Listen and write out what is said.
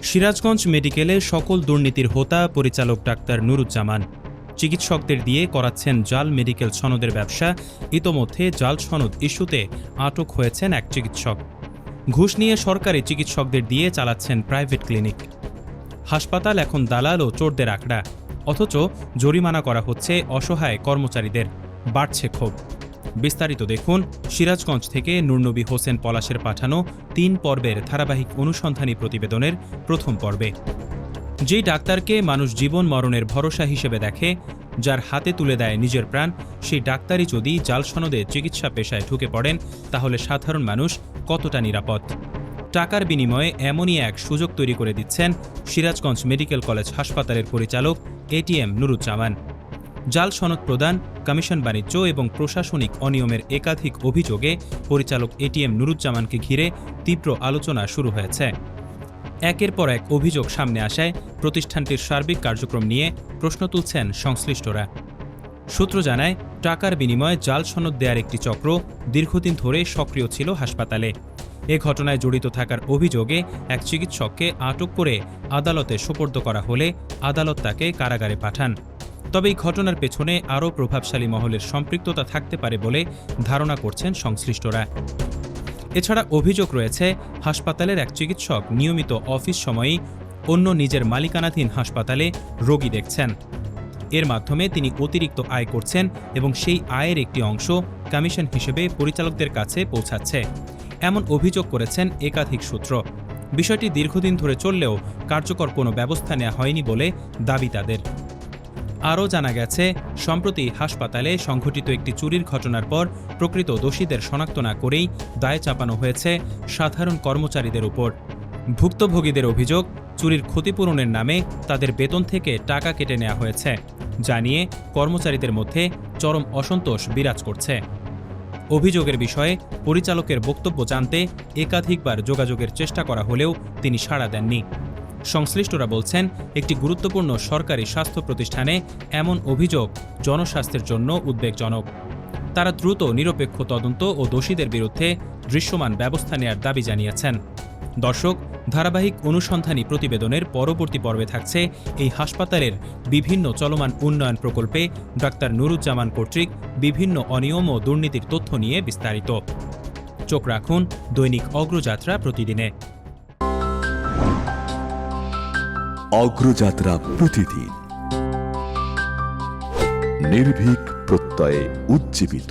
সিরাজগঞ্জ মেডিকেলে সকল দুর্নীতির হোতা পরিচালক ডাক্তার নুরুজ্জামান। চিকিৎসকদের দিয়ে করাচ্ছেন জাল মেডিকেল সনদের ব্যবসা। ইতোমধ্যে জাল সনদ ইস্যুতে আটক হয়েছেন এক চিকিৎসক। ঘুষ নিয়ে সরকারি চিকিৎসকদের দিয়ে চালাচ্ছেন প্রাইভেট ক্লিনিক। হাসপাতাল এখন দালাল ও চোরদের আখড়া, অথচ জরিমানা করা হচ্ছে অসহায় কর্মচারীদের। বাড়ছে ক্ষোভ। বিস্তারিত দেখুন সিরাজগঞ্জ থেকে নূরনবী হোসেন পলাশের পাঠানো ৩ পর্বের ধারাবাহিক অনুসন্ধানী প্রতিবেদনের প্রথম পর্বে। যেই ডাক্তারকে মানুষ জীবন মরণের ভরসা হিসেবে দেখে, যার হাতে তুলে দেয় নিজের প্রাণ, সেই ডাক্তারই যদি জাল সনদে চিকিৎসা পেশায় ঢুকে পড়েন, তাহলে সাধারণ মানুষ কতটা নিরাপদ? টাকার বিনিময়ে এমনই এক সুযোগ তৈরি করে দিচ্ছেন সিরাজগঞ্জ মেডিকেল কলেজ হাসপাতালের পরিচালক এটিএম নুরুজ্জামান। জাল সনদ প্রদান, কমিশন বাণিজ্য এবং প্রশাসনিক অনিয়মের একাধিক অভিযোগে পরিচালক এটিএম নুরুজ্জামানকে ঘিরে তীব্র আলোচনা শুরু হয়েছে। একের পর এক অভিযোগ সামনে আসায় প্রতিষ্ঠানটির সার্বিক কার্যক্রম নিয়ে প্রশ্ন তুলছেন সংশ্লিষ্টরা। সূত্র জানায়, টাকার বিনিময়ে জাল সনদ দেওয়ার একটি চক্র দীর্ঘদিন ধরে সক্রিয় ছিল হাসপাতালে। এ ঘটনায় জড়িত থাকার অভিযোগে এক চিকিৎসককে আটক করে আদালতে সোপর্দ করা হলে আদালত তাকে কারাগারে পাঠান। তবে এই ঘটনার পেছনে আরও প্রভাবশালী মহলের সম্পৃক্ততা থাকতে পারে বলে ধারণা করছেন সংশ্লিষ্টরা। এছাড়া অভিযোগ রয়েছে, হাসপাতালের এক চিকিৎসক নিয়মিত অফিস সময়েই অন্য নিজের মালিকানাধীন হাসপাতালে রোগী দেখছেন। এর মাধ্যমে তিনি অতিরিক্ত আয় করছেন এবং সেই আয়ের একটি অংশ কমিশন হিসেবে পরিচালকদের কাছে পৌঁছাচ্ছে। এমন অভিযোগ করেছেন একাধিক সূত্র। বিষয়টি দীর্ঘদিন ধরে চললেও কার্যকর কোনো ব্যবস্থা নেওয়া হয়নি বলে দাবি তাদের। আরও জানা গেছে, সম্প্রতি হাসপাতালে সংঘটিত একটি চুরির ঘটনার পর প্রকৃত দোষীদের শনাক্ত না করেই দায় চাপানো হয়েছে সাধারণ কর্মচারীদের উপর। ভুক্তভোগীদের অভিযোগ, চুরির ক্ষতিপূরণের নামে তাদের বেতন থেকে টাকা কেটে নেওয়া হয়েছে, যা নিয়ে কর্মচারীদের মধ্যে চরম অসন্তোষ বিরাজ করছে। অভিযোগের বিষয়ে পরিচালকের বক্তব্য জানতে একাধিকবার যোগাযোগের চেষ্টা করা হলেও তিনি সাড়া দেননি। সংশ্লিষ্টরা বলছেন, একটি গুরুত্বপূর্ণ সরকারি স্বাস্থ্য প্রতিষ্ঠানে এমন অভিযোগ জনস্বাস্থ্যের জন্য উদ্বেগজনক। তারা দ্রুত নিরপেক্ষ তদন্ত ও দোষীদের বিরুদ্ধে দৃশ্যমান ব্যবস্থা নেয়ার দাবি জানিয়েছেন। দর্শক, ধারাবাহিক অনুসন্ধানী প্রতিবেদনের পরবর্তী পর্বে থাকছে এই হাসপাতালের বিভিন্ন চলমান উন্নয়ন প্রকল্পে ডাক্তার নুরুজ্জামান কর্তৃক বিভিন্ন অনিয়ম ও দুর্নীতির তথ্য নিয়ে বিস্তারিত। চোখ রাখুন দৈনিক অগ্রযাত্রা প্রতিদিনে। অগ্রযাত্রা প্রতিদিন, নির্ভীক প্রত্যয়ে উজ্জীবিত।